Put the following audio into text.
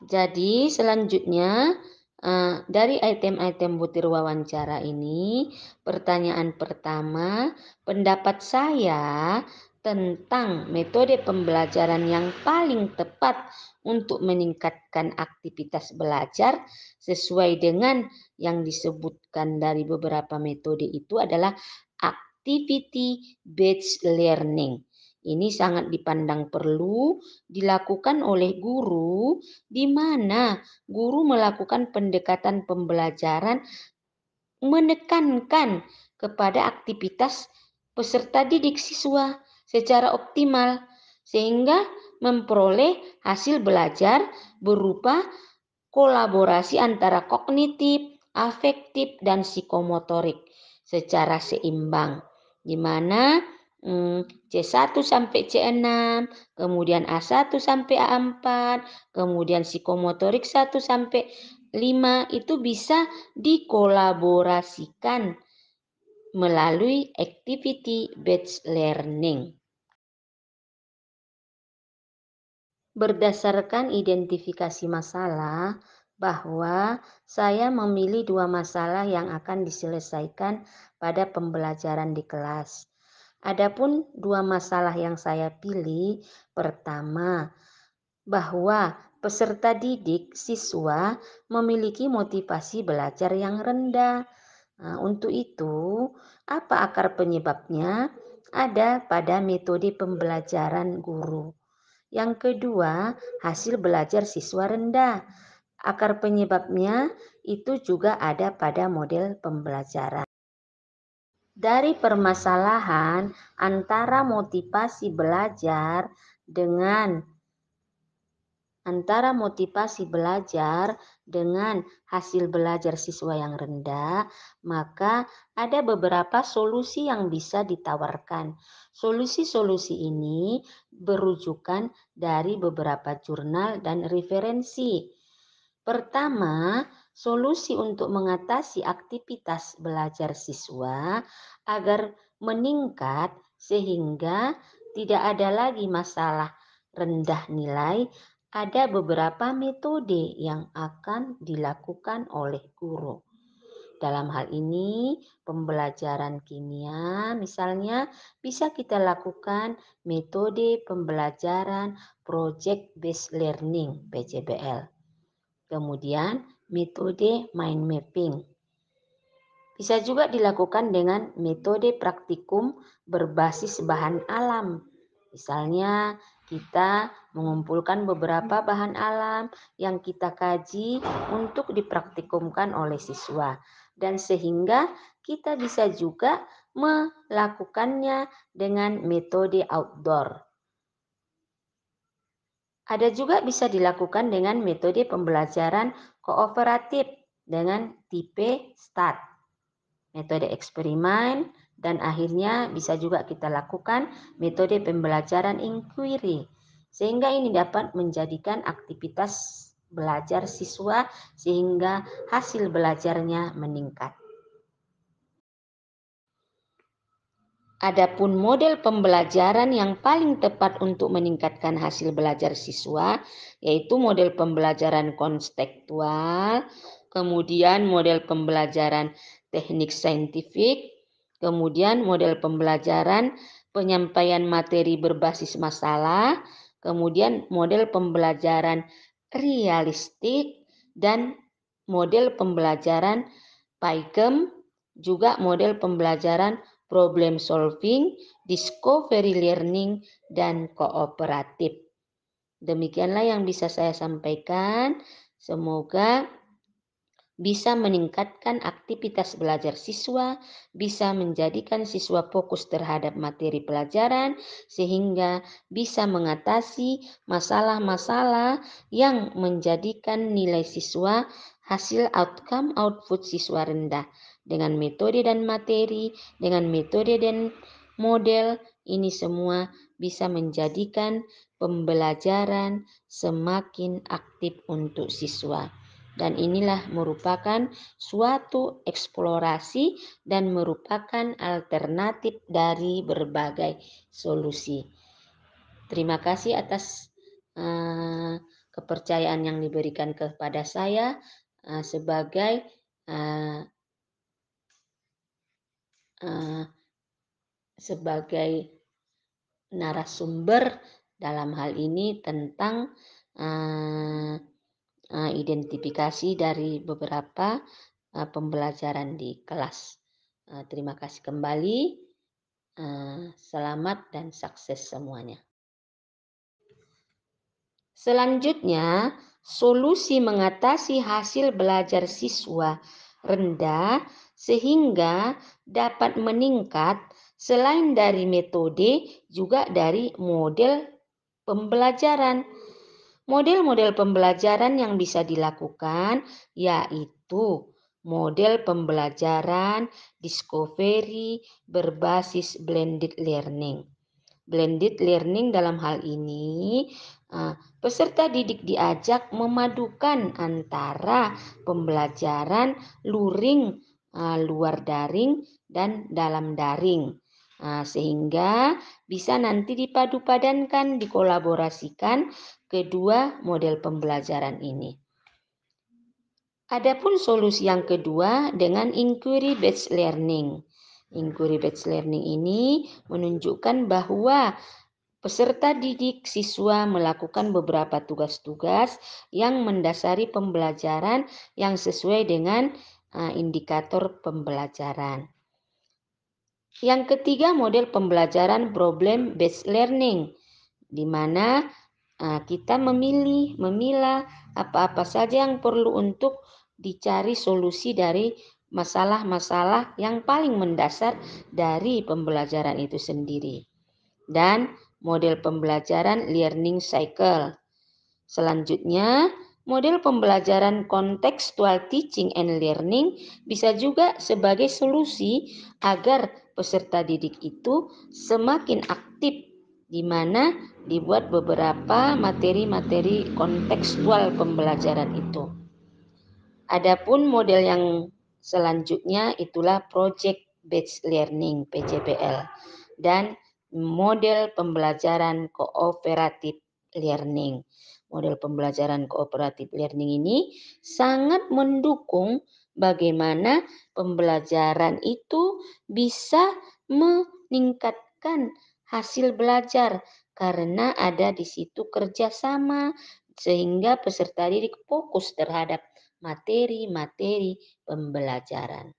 Jadi selanjutnya dari item-item butir wawancara ini, pertanyaan pertama, pendapat saya tentang metode pembelajaran yang paling tepat untuk meningkatkan aktivitas belajar sesuai dengan yang disebutkan dari beberapa metode itu adalah activity based learning. Ini sangat dipandang perlu dilakukan oleh guru di mana guru melakukan pendekatan pembelajaran menekankan kepada aktivitas peserta didik siswa secara optimal sehingga memperoleh hasil belajar berupa kolaborasi antara kognitif, afektif, dan psikomotorik secara seimbang, di mana C1 sampai C6, kemudian A1 sampai A4, kemudian psikomotorik 1 sampai 5 itu bisa dikolaborasikan melalui activity based learning. Berdasarkan identifikasi masalah, bahwa saya memilih 2 masalah yang akan diselesaikan pada pembelajaran di kelas. Adapun 2 masalah yang saya pilih, pertama, bahwa peserta didik siswa memiliki motivasi belajar yang rendah. Nah, untuk itu, apa akar penyebabnya? Ada pada metode pembelajaran guru. Yang kedua, hasil belajar siswa rendah. Akar penyebabnya itu juga ada pada model pembelajaran. Dari permasalahan antara motivasi belajar dengan hasil belajar siswa yang rendah, maka ada beberapa solusi yang bisa ditawarkan. Solusi-solusi ini berujukan dari beberapa jurnal dan referensi. Pertama, solusi untuk mengatasi aktivitas belajar siswa agar meningkat sehingga tidak ada lagi masalah rendah nilai, ada beberapa metode yang akan dilakukan oleh guru. Dalam hal ini, pembelajaran kimia misalnya bisa kita lakukan metode pembelajaran Project Based Learning (PJBL). Kemudian metode mind mapping. Bisa juga dilakukan dengan metode praktikum berbasis bahan alam. Misalnya kita mengumpulkan beberapa bahan alam yang kita kaji untuk dipraktikumkan oleh siswa. Dan sehingga kita bisa juga melakukannya dengan metode outdoor. Ada juga bisa dilakukan dengan metode pembelajaran kooperatif dengan tipe START, metode eksperimen, dan akhirnya bisa juga kita lakukan metode pembelajaran inquiry, sehingga ini dapat menjadikan aktivitas belajar siswa sehingga hasil belajarnya meningkat. Adapun model pembelajaran yang paling tepat untuk meningkatkan hasil belajar siswa, yaitu model pembelajaran konstekstual, kemudian model pembelajaran teknik saintifik, kemudian model pembelajaran penyampaian materi berbasis masalah, kemudian model pembelajaran realistik, dan model pembelajaran PyChem, juga model pembelajaran problem solving, discovery learning, dan kooperatif. Demikianlah yang bisa saya sampaikan. Semoga bisa meningkatkan aktivitas belajar siswa, bisa menjadikan siswa fokus terhadap materi pelajaran, sehingga bisa mengatasi masalah-masalah yang menjadikan nilai siswa hasil output siswa rendah. Dengan metode dan materi, dengan metode dan model, ini semua bisa menjadikan pembelajaran semakin aktif untuk siswa. Dan inilah merupakan suatu eksplorasi dan merupakan alternatif dari berbagai solusi. Terima kasih atas kepercayaan yang diberikan kepada saya sebagai uh, uh, sebagai narasumber dalam hal ini tentang identifikasi dari beberapa pembelajaran di kelas. Terima kasih kembali. Selamat dan sukses semuanya. Selanjutnya, solusi mengatasi hasil belajar siswa rendah sehingga dapat meningkat selain dari metode juga dari model pembelajaran. Model-model pembelajaran yang bisa dilakukan yaitu model pembelajaran discovery berbasis blended learning. Blended learning dalam hal ini, peserta didik diajak memadukan antara pembelajaran luring, luar daring, dan dalam daring. Sehingga bisa nanti dipadu-padankan, dikolaborasikan kedua model pembelajaran ini. Adapun solusi yang kedua dengan inquiry based learning. Inquiry based learning ini menunjukkan bahwa peserta didik siswa melakukan beberapa tugas-tugas yang mendasari pembelajaran yang sesuai dengan indikator pembelajaran. Yang ketiga, model pembelajaran problem based learning, di mana kita memilah apa-apa saja yang perlu untuk dicari solusi dari masalah-masalah yang paling mendasar dari pembelajaran itu sendiri. Dan model pembelajaran learning cycle. Selanjutnya, model pembelajaran contextual teaching and learning bisa juga sebagai solusi agar peserta didik itu semakin aktif, di mana dibuat beberapa materi-materi kontekstual pembelajaran itu. Adapun model yang selanjutnya itulah project based learning (PJBL) dan model pembelajaran cooperative learning. Model pembelajaran cooperative learning ini sangat mendukung bagaimana pembelajaran itu bisa meningkatkan hasil belajar karena ada di situ kerjasama sehingga peserta didik fokus terhadap materi-materi pembelajaran.